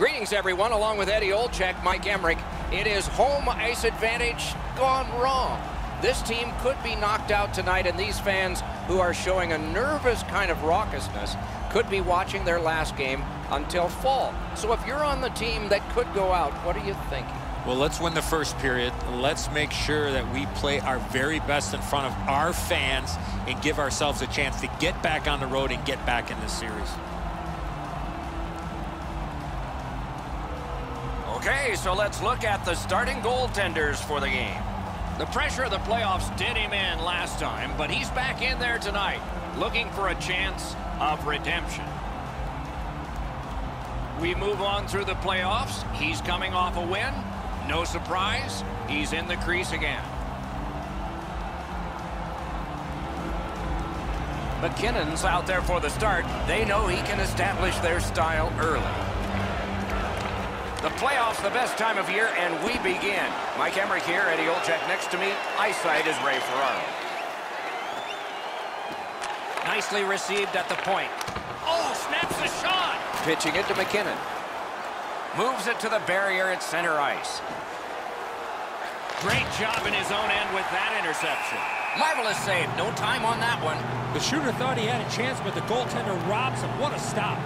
Greetings, everyone. Along with Eddie Olczyk, Mike Emmerich. It is home ice advantage gone wrong. This team could be knocked out tonight, and these fans who are showing a nervous kind of raucousness could be watching their last game until fall. So if you're on the team that could go out, what are you thinking? Well, let's win the first period. Let's make sure that we play our very best in front of our fans and give ourselves a chance to get back on the road and get back in this series. Okay, so let's look at the starting goaltenders for the game. The pressure of the playoffs did him in last time, but he's back in there tonight, looking for a chance of redemption. We move on through the playoffs. He's coming off a win. No surprise, he's in the crease again. McKinnon's out there for the start. They know he can establish their style early. The playoffs, the best time of year, and we begin. Mike Emmerich here, Eddie Olczyk next to me. Eyesight is Ray Ferraro. Nicely received at the point. Oh, snaps the shot. Pitching it to McKinnon. Moves it to the barrier at center ice. Great job in his own end with that interception. Marvelous save. No time on that one. The shooter thought he had a chance, but the goaltender robs him. What a stop.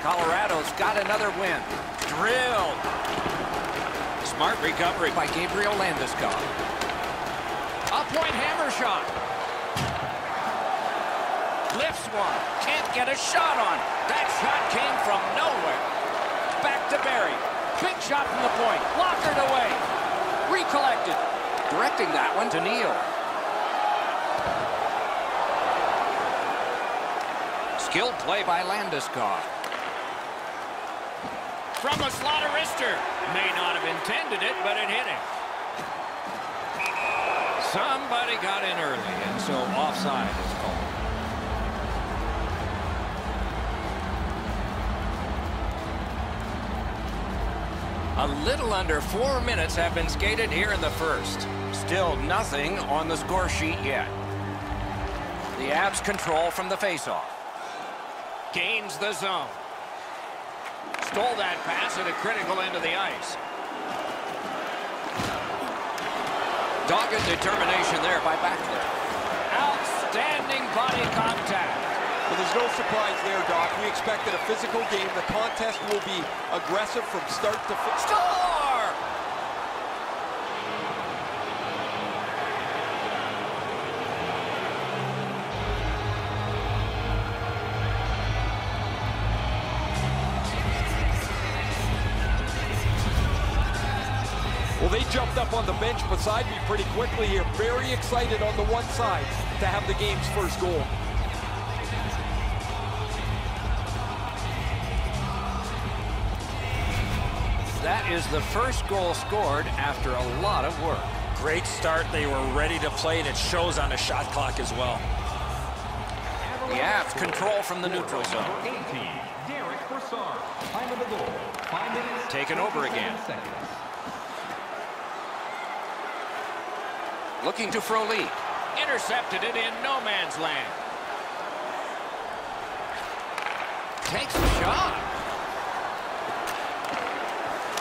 Colorado's got another win. Drilled. Smart recovery by Gabriel Landeskog. A point hammer shot. Lifts one. Can't get a shot on. That shot came from nowhere. Back to Barry. Big shot from the point. Blockered away. Recollected. Directing that one to Neal. Skilled play by Landeskog. From the slot of wrister. May not have intended it, but it hit him. Somebody got in early, and so offside is called. A little under 4 minutes have been skated here in the first. Still nothing on the score sheet yet. The Avs control from the faceoff. Gains the zone. Stole that pass at a critical end of the ice. Dogged determination there by Backler. Outstanding body contact. Well, there's no surprise there, Doc. We expected a physical game. The contest will be aggressive from start to finish. Score! Well, they jumped up on the bench beside me pretty quickly here. Very excited on the one side to have the game's first goal. That is the first goal scored after a lot of work. Great start. They were ready to play, and it shows on the shot clock as well. The Avs control from the neutral zone. Taken over again. Looking to Frolik. Intercepted it in no man's land. Takes a shot.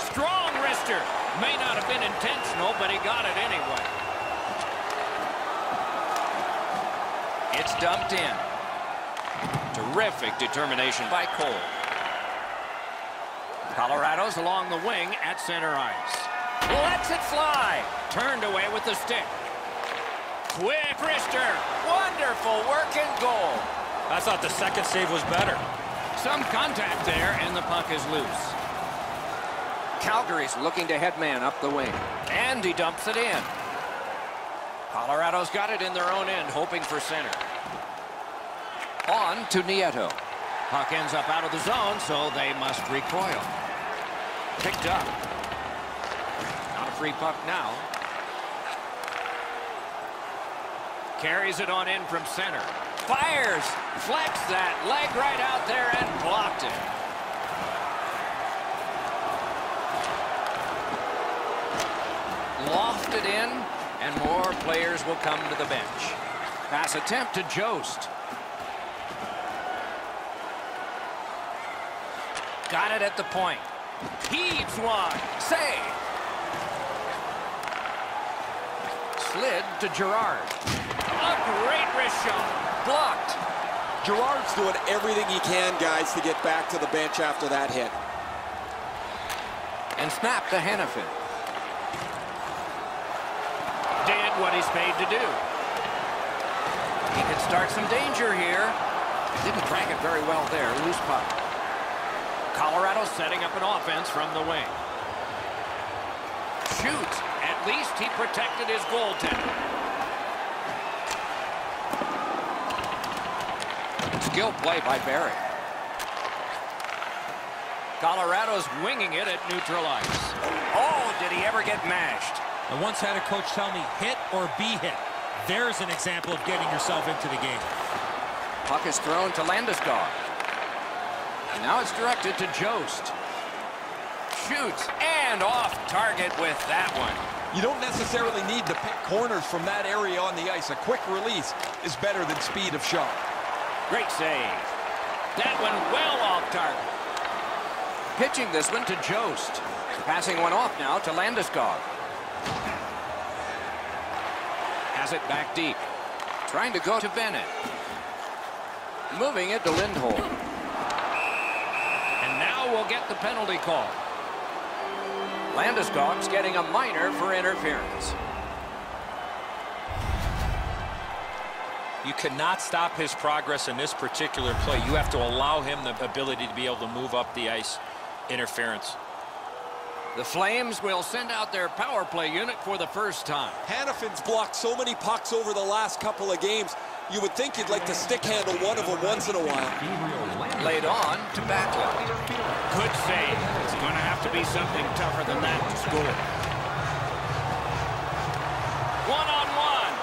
Strong wrister. May not have been intentional, but he got it anyway. It's dumped in. Terrific determination by Cole. Colorado's along the wing at center ice. Lets it fly. Turned away with the stick. Quick wrister. Wonderful work and goal. I thought the second save was better. Some contact there, and the puck is loose. Calgary's looking to headman up the wing. And he dumps it in. Colorado's got it in their own end, hoping for center. On to Nieto. Puck ends up out of the zone, so they must recoil. Picked up. Not a free puck now. Carries it on in from center. Fires. Flex that leg right out there and blocked it. lofted in, and more players will come to the bench. Pass attempt to Jost. Got it at the point. Heaves one. Save. Slid to Gerard. A great wrist shot. Blocked. Gerard's doing everything he can, guys, to get back to the bench after that hit. And snap to Hannafin. Did what he's paid to do. He could start some danger here. Didn't crank it very well there. Loose puck. Colorado setting up an offense from the wing. Shoots. At least he protected his goaltender. Skill play by Barry. Colorado's winging it at neutral ice. Oh, did he ever get mashed? I once had a coach tell me, hit or be hit. There's an example of getting yourself into the game. Puck is thrown to Landeskog. And now it's directed to Jost. Shoots and off target with that one. You don't necessarily need to pick corners from that area on the ice. A quick release is better than speed of shot. Great save. That one well off target. Pitching this one to Jost. Passing one off now to Landeskog. Has it back deep. Trying to go to Bennett. Moving it to Lindholm. And now we'll get the penalty call. Landeskog's getting a minor for interference. You cannot stop his progress in this particular play. You have to allow him the ability to be able to move up the ice. Interference. The Flames will send out their power play unit for the first time. Hannafin's blocked so many pucks over the last couple of games. You would think you'd like to stick handle one of them once in a while. Laid on to Backlund. Good save. It's going to have to be something tougher than that to score. One-on-one.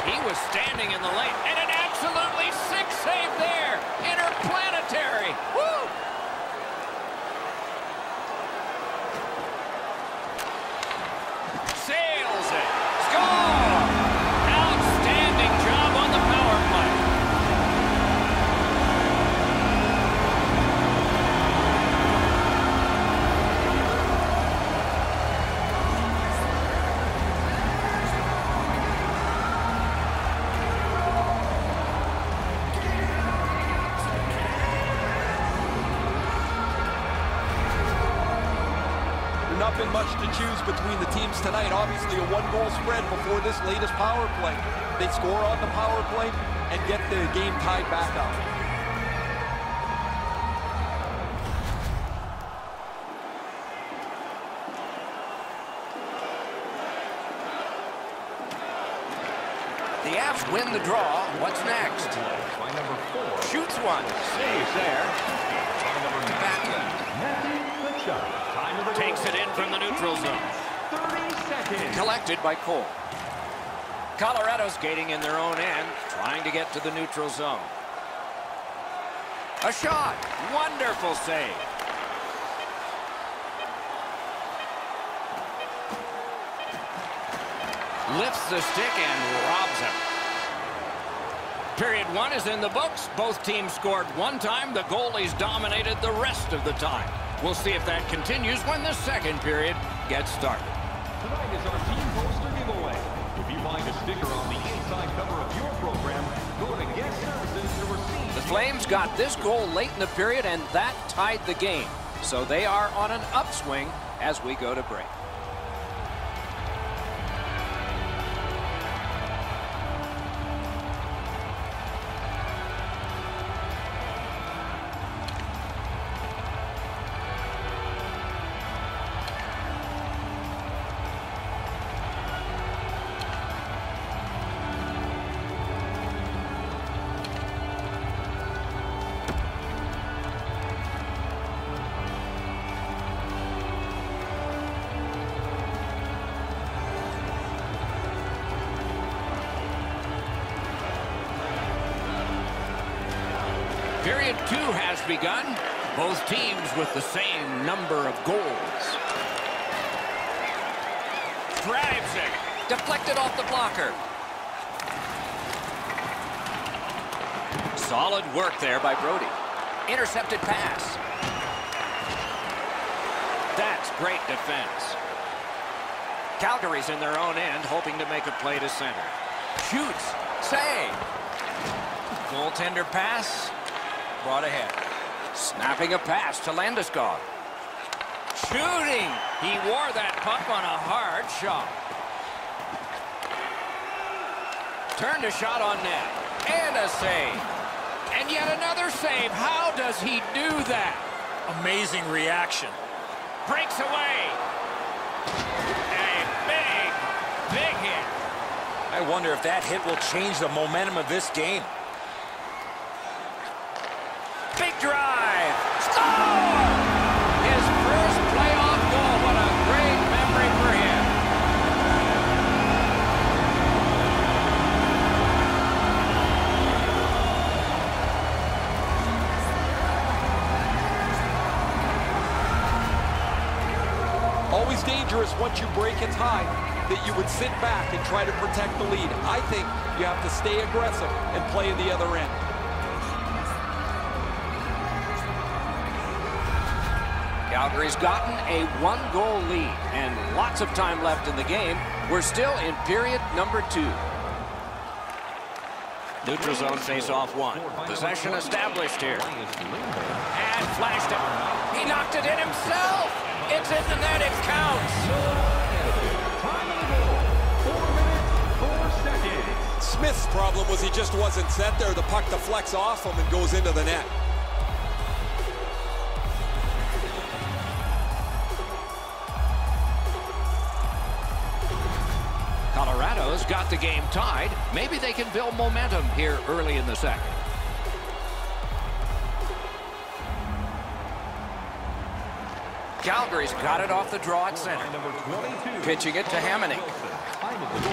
He was standing in the lane, and an absolutely sick save there. Interplanetary. Woo! Sails it. Score! Outstanding job on the power play. Not been much to choose between the teams tonight. Obviously a one-goal spread before this latest power play. They score on the power play and get the game tied back up. The Avs win the draw. What's next? Shoots one. Saves there. Backlund. Takes it in from the neutral zone. Collected by Cole. Colorado skating in their own end, trying to get to the neutral zone. A shot. Wonderful save. Lifts the stick and robs him. Period one is in the books. Both teams scored one time. The goalies dominated the rest of the time. We'll see if that continues when the second period gets started. Tonight is our team poster giveaway. If you find a sticker on the inside cover of your program, go to Guest Services to receive. The Flames got this goal late in the period, and that tied the game. So they are on an upswing as we go to break. Period two has begun. Both teams with the same number of goals. Drives fires it. Deflected off the blocker. Solid work there by Brody. Intercepted pass. That's great defense. Calgary's in their own end, hoping to make a play to center. Shoots. Save. Goaltender pass. Brought ahead. Snapping a pass to Landeskog. Shooting. He wore that puck on a hard shot. Turned a shot on net. And a save. And yet another save. How does he do that? Amazing reaction. Breaks away. A big hit. I wonder if that hit will change the momentum of this game. Big drive. Score! His first playoff goal. What a great memory for him. Always dangerous once you break a tie that you would sit back and try to protect the lead. I think you have to stay aggressive and play in the other end. Calgary's gotten a one-goal lead and lots of time left in the game. We're still in period number 2. Neutral zone face-off 1. Possession established here. And flashed it. He knocked it in himself. It's in the net. It counts. Time of the goal, 4 minutes, 4 seconds. Smith's problem was he just wasn't set there. The puck deflects off him and goes into the net. Colorado's got the game tied. Maybe they can build momentum here early in the second. Calgary's got it off the draw at center. Pitching it to Hamonic.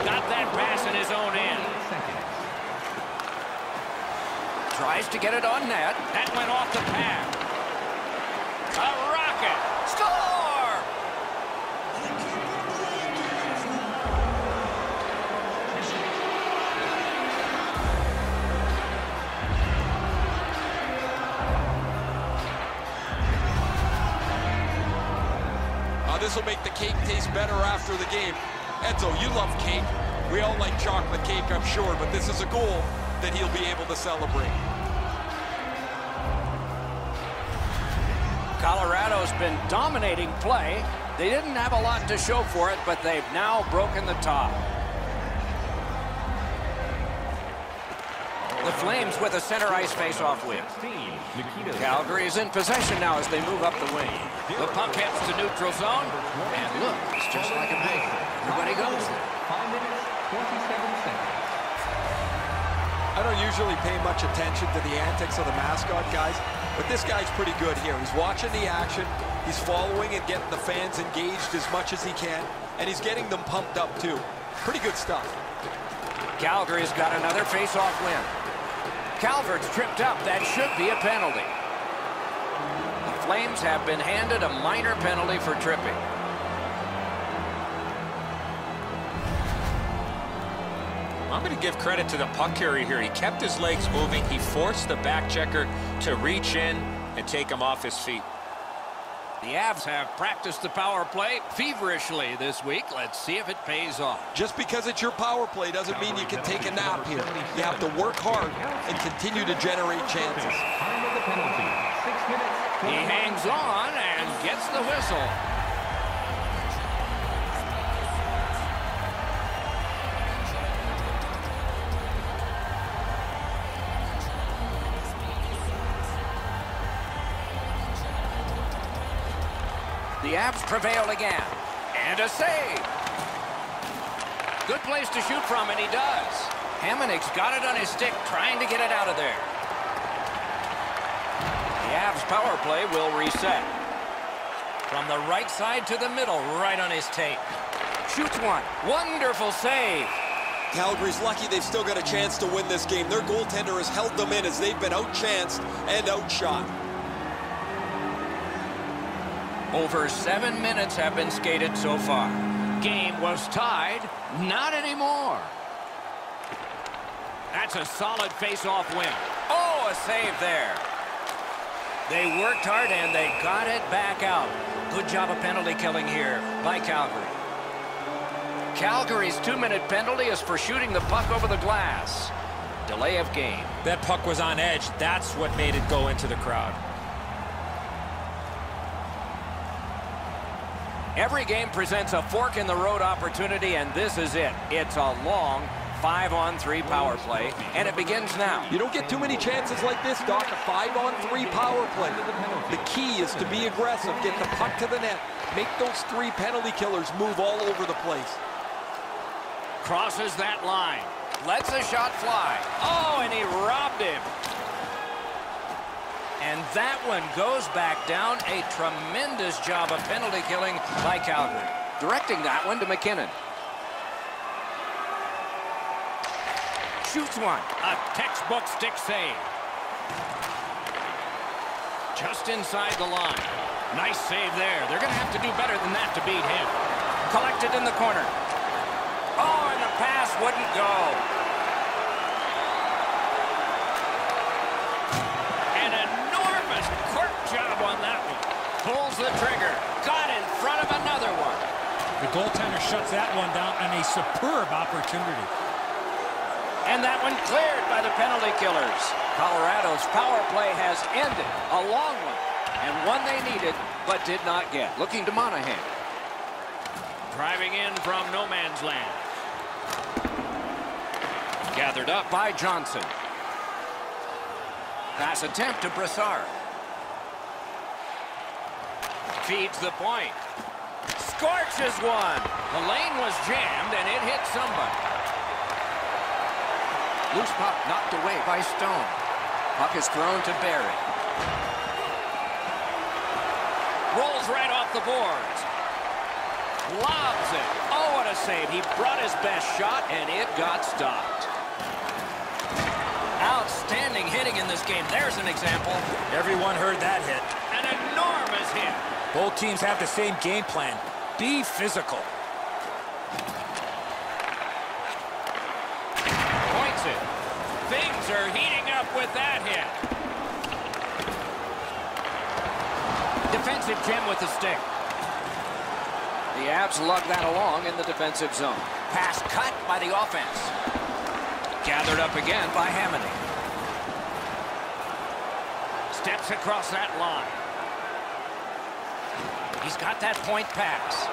Got that pass in his own end. Tries to get it on net. That went off the pad. A rocket. Score! This will make the cake taste better after the game. Edzo, you love cake. We all like chocolate cake, I'm sure, but this is a goal that he'll be able to celebrate. Colorado's been dominating play. They didn't have a lot to show for it, but they've now broken the tie. The Flames with a center ice face-off win. Calgary is in possession now as they move up the wing. The puck heads to neutral zone. And look, it's just like a big. Everybody goes there. 5 minutes, 27 seconds. I don't usually pay much attention to the antics of the mascot guys, but this guy's pretty good here. He's watching the action. He's following and getting the fans engaged as much as he can, and he's getting them pumped up too. Pretty good stuff. Calgary's got another face-off win. Calvert's tripped up. That should be a penalty. The Flames have been handed a minor penalty for tripping. I'm going to give credit to the puck carrier here. He kept his legs moving. He forced the back checker to reach in and take him off his feet. The Avs have practiced the power play feverishly this week. Let's see if it pays off. Just because it's your power play doesn't mean you can take a nap here. You have to work hard and continue to generate chances. Time of the penalty, 6 minutes. He hangs on and gets the whistle. The Avs prevail again. And a save. Good place to shoot from, and he does. Hamonic's got it on his stick, trying to get it out of there. The Avs power play will reset. From the right side to the middle, right on his tape. Shoots one. Wonderful save. Calgary's lucky they've still got a chance to win this game. Their goaltender has held them in as they've been outchanced and outshot. Over 7 minutes have been skated so far. Game was tied. Not anymore. That's a solid face-off win. Oh, a save there. They worked hard and they got it back out. Good job of penalty killing here by Calgary. Calgary's 2-minute penalty is for shooting the puck over the glass. Delay of game. That puck was on edge. That's what made it go into the crowd. Every game presents a fork-in-the-road opportunity, and this is it. It's a long 5-on-3 power play, and it begins now. You don't get too many chances like this, Doc. A 5-on-3 power play. The key is to be aggressive, get the puck to the net, make those 3 penalty killers move all over the place. Crosses that line. Lets a shot fly. Oh, and he robbed him. And that one goes back down. A tremendous job of penalty killing by Calgary. Directing that one to McKinnon. Shoots one. A textbook stick save. Just inside the line. Nice save there. They're going to have to do better than that to beat him. Collected in the corner. Oh, and the pass wouldn't go. An enormous cork job on that one. Pulls the trigger. Got in front of another one. The goaltender shuts that one down on a superb opportunity. And that one cleared by the penalty killers. Colorado's power play has ended. A long one. And one they needed, but did not get. Looking to Monahan. Driving in from no man's land. Gathered up by Johnson. Pass attempt to Brassard. Feeds the point. Scorches one. The lane was jammed and it hit somebody. Loose puck knocked away by Stone. Puck is thrown to Barry. Rolls right off the boards. Lobs it. Oh, what a save. He brought his best shot and it got stopped. Outstanding hitting in this game. There's an example. Everyone heard that hit. An enormous hit. Both teams have the same game plan. Be physical. Points it. Things are heating up with that hit. Defensive gem with the stick. The Avs lug that along in the defensive zone. Pass cut by the offense. Gathered up again by Hamony. Steps across that line. He's got that point pass.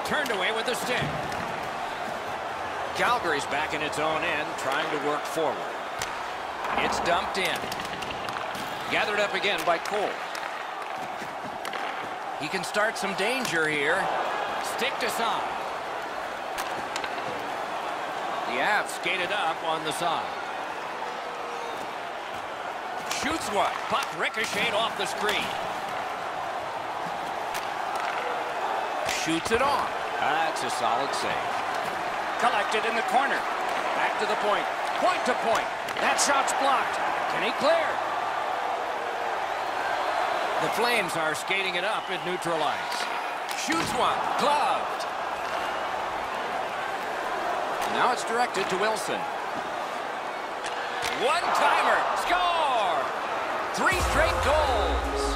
Turned away with the stick. Calgary's back in its own end, trying to work forward. It's dumped in. Gathered up again by Cole. He can start some danger here. Stick to side. The Avs skated up on the side. Shoots one. Puck ricocheted off the screen. Shoots it on. That's a solid save. Collected in the corner. Back to the point. Point to point. That shot's blocked. Can he clear? The Flames are skating it up at neutral ice. Shoots one. Gloved. Now it's directed to Wilson. One-timer. Score! 3 straight goals.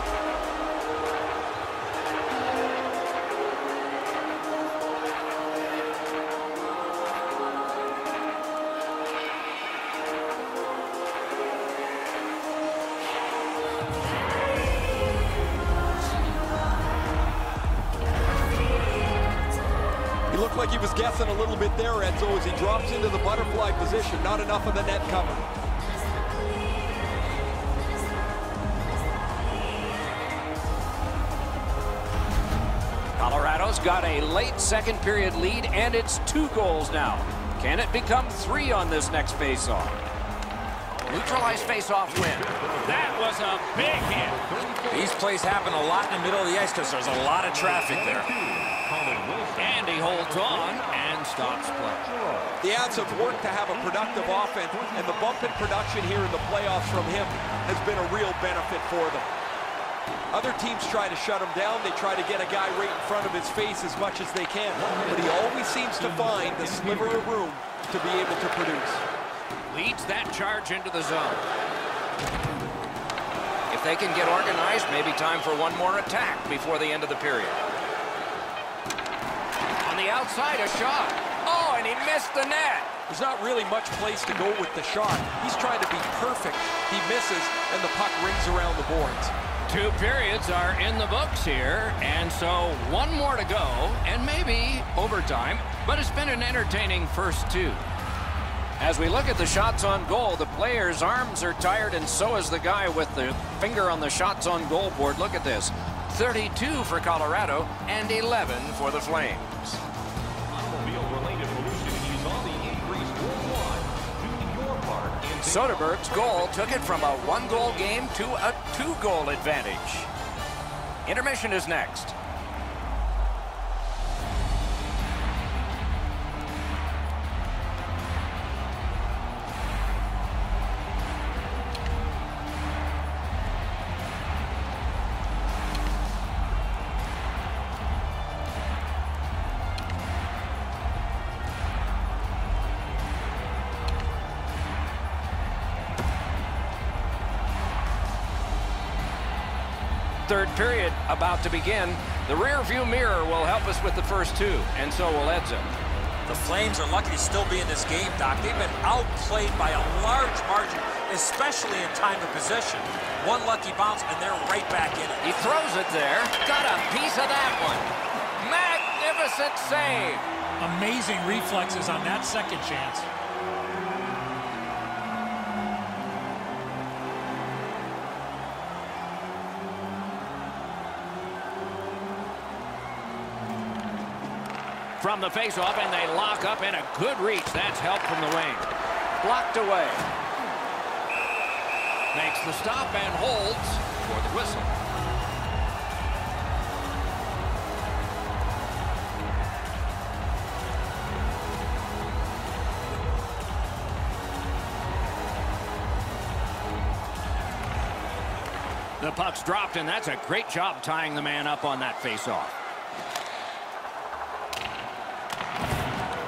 He looked like he was guessing a little bit there, Enzo, as he drops into the butterfly position. Not enough of the net cover. Colorado's got a late second period lead, and it's 2 goals now. Can it become 3 on this next faceoff? Neutralized faceoff win. That was a big hit. These plays happen a lot in the middle of the ice because there's a lot of traffic there. And he holds on and stops play. The Avs have worked to have a productive offense, and the bump in production here in the playoffs from him has been a real benefit for them. Other teams try to shut him down. They try to get a guy right in front of his face as much as they can. But he always seems to find the sliver of room to be able to produce. Leads that charge into the zone. If they can get organized, maybe time for one more attack before the end of the period. On the outside, a shot. Oh, and he missed the net. There's not really much place to go with the shot. He's trying to be perfect. He misses, and the puck rings around the boards. 2 periods are in the books here, and so one more to go, and maybe overtime, but it's been an entertaining first 2. As we look at the shots on goal, the player's arms are tired, and so is the guy with the finger on the shots on goal board. Look at this. 32 for Colorado and 11 for the Flames. Automobile-related pollution is on the increase worldwide. Do your part in Soderberg's goal took it from a 1-goal game to a 2-goal advantage. Intermission is next. Third period about to begin. The rear view mirror will help us with the first 2, and so will Edzo. The Flames are lucky to still be in this game, Doc. They've been outplayed by a large margin, especially in time of possession. One lucky bounce, and they're right back in it. He throws it there. Got a piece of that one. Magnificent save. Amazing reflexes on that second chance. From the faceoff, and they lock up in a good reach. That's help from the wing. Blocked away. Makes the stop and holds for the whistle. The puck's dropped, and that's a great job tying the man up on that faceoff.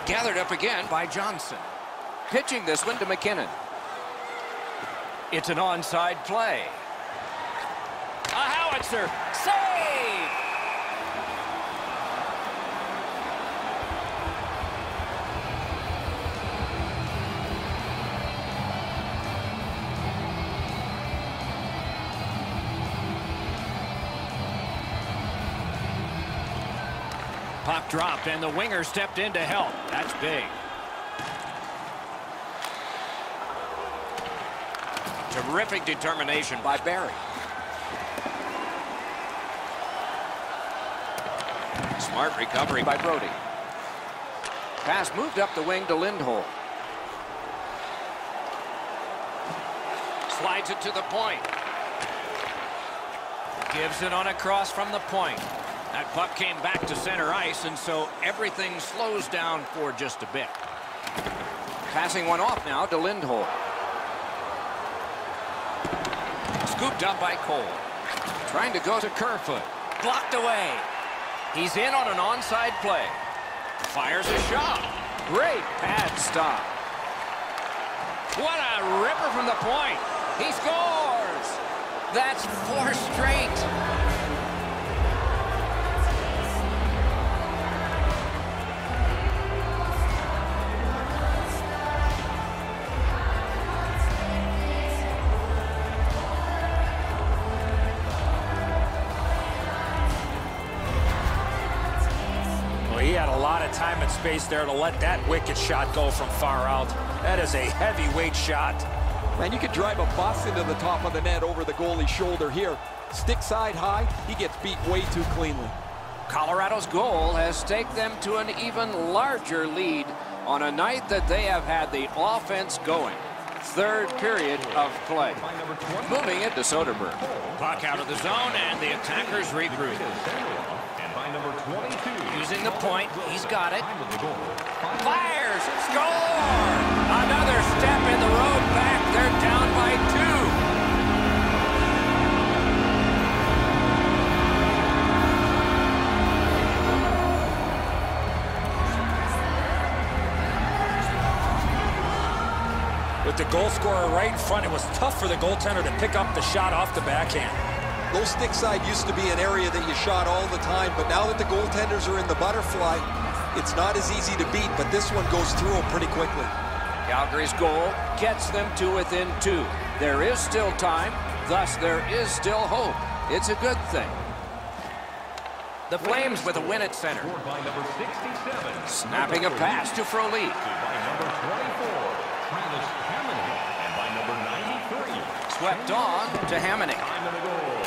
Gathered up again by Johnson. Pitching this one to McKinnon. It's an onside play. A howitzer. Save! Puck dropped, and the winger stepped in to help. That's big. Terrific determination by Barry. Smart recovery by Brody. Pass moved up the wing to Lindholm. Slides it to the point. Gives it on a cross from the point. That puck came back to center ice, and so everything slows down for just a bit. Passing one off now to Lindholm. Scooped up by Cole. Trying to go to Kerfoot. Blocked away. He's in on an onside play. Fires a shot. Great pad stop. What a ripper from the point. He scores. That's 4 straight. He had a lot of time and space there to let that wicked shot go from far out. That is a heavyweight shot. Man, you could drive a bus into the top of the net over the goalie's shoulder here. Stick side high, he gets beat way too cleanly. Colorado's goal has taken them to an even larger lead on a night that they have had the offense going. Third period of play. Moving it to Soderberg. Puck out of the zone, and the attackers regroup. number 22. Using the point, he's got it. Fires, score! Another step in the road back. They're down by 2. With the goal scorer right in front, it was tough for the goaltender to pick up the shot off the backhand. Low stick side used to be an area that you shot all the time, but now that the goaltenders are in the butterfly, it's not as easy to beat, but this one goes through them pretty quickly. Calgary's goal gets them to within 2. There is still time, thus there is still hope. It's a good thing. The Flames with a win at center. By number 67. Snapping a pass to Frolik. By number 24, Travis Hamonic. And by number 93. Swept on to Hamonic. Time of the goal.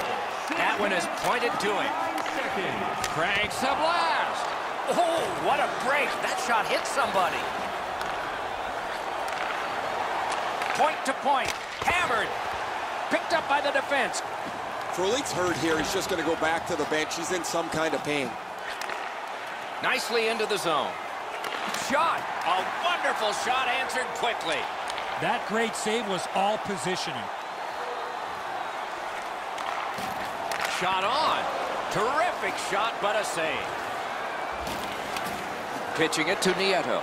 That one is pointed to him. Cranks a blast. Oh, what a break. That shot hit somebody. Point to point. Hammered. Picked up by the defense. Frolik's hurt here. He's just going to go back to the bench. He's in some kind of pain. Nicely into the zone. Shot. A wonderful shot answered quickly. That great save was all positioning. Shot on. Terrific shot, but a save. Pitching it to Nieto.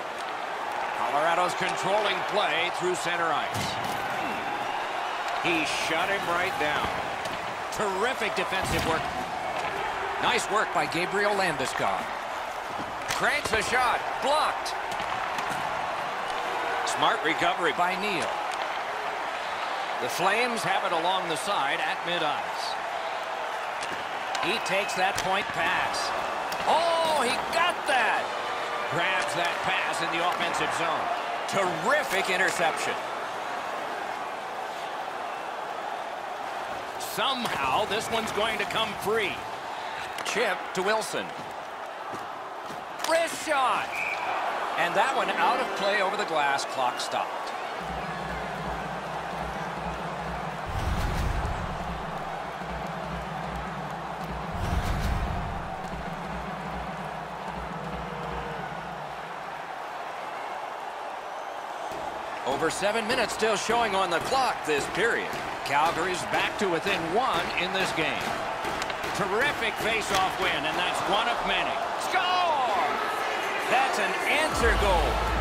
Colorado's controlling play through center ice. He shut him right down. Terrific defensive work. Nice work by Gabriel Landeskog. Cranks a shot. Blocked. Smart recovery by Neal. The Flames have it along the side at mid-ice. He takes that point pass. Oh, he got that. Grabs that pass in the offensive zone. Terrific interception. Somehow, this one's going to come free. Chip to Wilson. Wrist shot. And that one out of play over the glass. Clock stopped. Over 7 minutes still showing on the clock this period. Calgary's back to within 1 in this game. Terrific face-off win, and that's one of many. Score! That's an answer goal.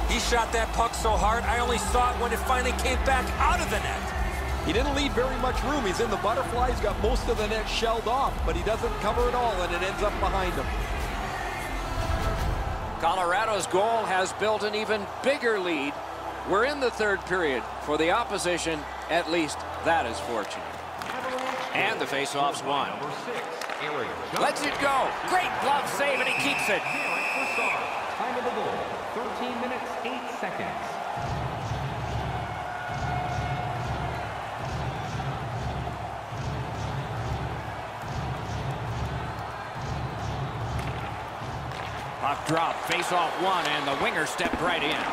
He shot that puck so hard, I only saw it when it finally came back out of the net. He didn't leave very much room. He's in the butterfly. He's got most of the net shelled off, but he doesn't cover it all, and it ends up behind him. Colorado's goal has built an even bigger lead. We're in the third period. For the opposition, at least that is fortunate. And the face-off's won. Lets it go. Great glove save, and he keeps it. Time of the goal, 13 minutes, 8 seconds. Puck drop, face-off one, and the winger stepped right in.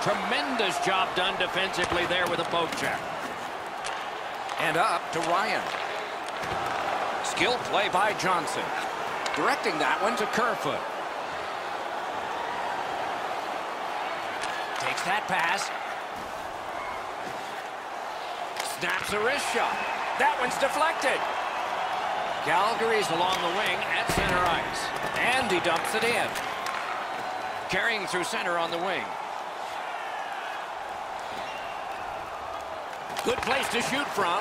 Tremendous job done defensively there with a poke check. And up to Ryan. Skill play by Johnson. Directing that one to Kerfoot. Takes that pass. Snaps a wrist shot. That one's deflected. Calgary's along the wing at center ice. And he dumps it in. Carrying through center on the wing. Good place to shoot from.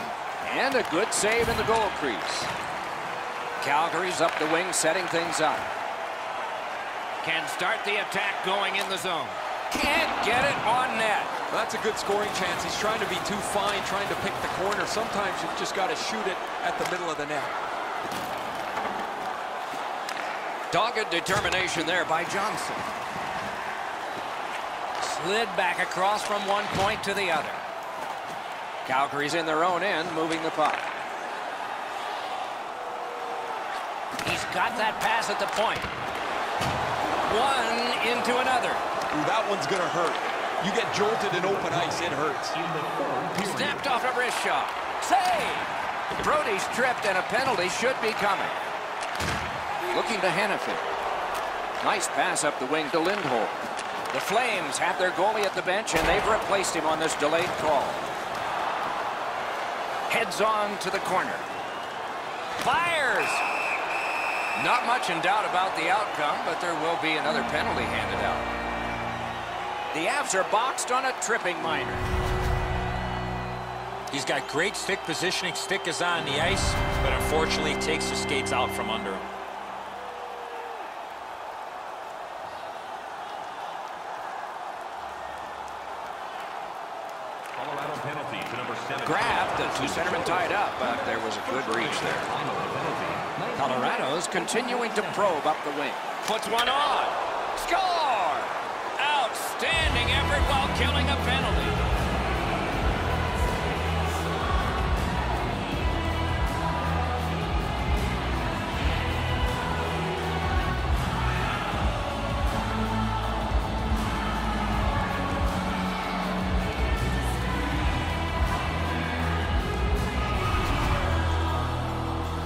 And a good save in the goal crease. Calgary's up the wing, setting things up. Can start the attack going in the zone. Can't get it on net. That's a good scoring chance. He's trying to be too fine, trying to pick the corner. Sometimes you've just got to shoot it at the middle of the net. Dogged determination there by Johnson. Slid back across from one point to the other. Calgary's in their own end, moving the puck. He's got that pass at the point. One into another. Ooh, that one's going to hurt. You get jolted in open ice, it hurts. Snapped off a wrist shot. Save! Brody's tripped, and a penalty should be coming. Looking to Hannafin. Nice pass up the wing to Lindholm. The Flames have their goalie at the bench, and they've replaced him on this delayed call. Heads on to the corner. Fires! Not much in doubt about the outcome, but there will be another penalty handed out. The Avs are boxed on a tripping minor. He's got great stick positioning. Stick is on the ice, but unfortunately takes the skates out from under him. Colorado penalty to number 7. Grabbed, the two centermen tied up, but there was a good reach there. Colorado's continuing to probe up the wing. Puts one on. Score! Outstanding effort while killing a penalty.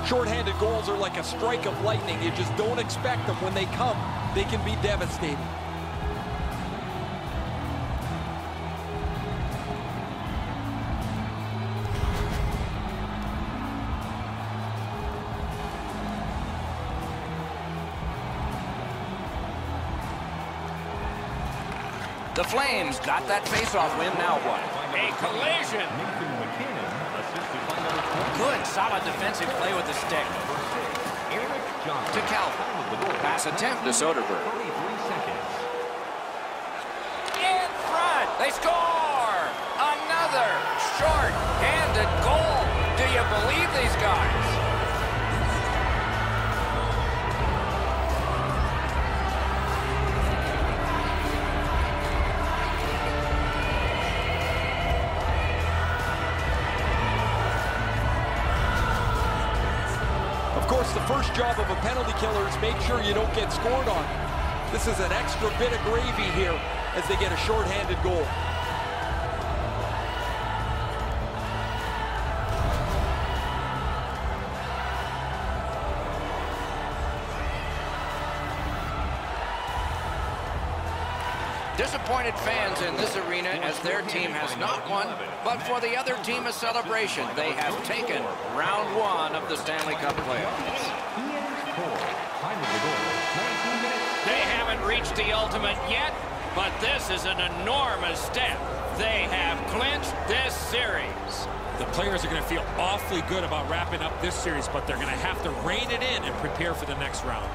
Short-handed goals are like a strike of lightning. You just don't expect them. When they come, they can be devastating. The Flames got that face-off win. Now what? A collision. Good, solid defensive play with the stick. To Calvin. Pass attempt to Soderberg. In front. They score. Another short-handed goal. Do you believe these guys? Of course, the first job of a penalty killer is make sure you don't get scored on. This is an extra bit of gravy here as they get a short-handed goal. Disappointed fans in this arena as their team has not won, but for the other team a celebration. They have taken round one of the Stanley Cup playoffs. They haven't reached the ultimate yet, but this is an enormous step. They have clinched this series. The players are going to feel awfully good about wrapping up this series, but they're going to have to rein it in and prepare for the next round.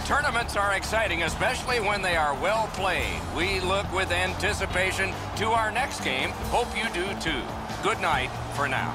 Tournaments are exciting, especially when they are well played. We look with anticipation to our next game. Hope you do too. Good night for now.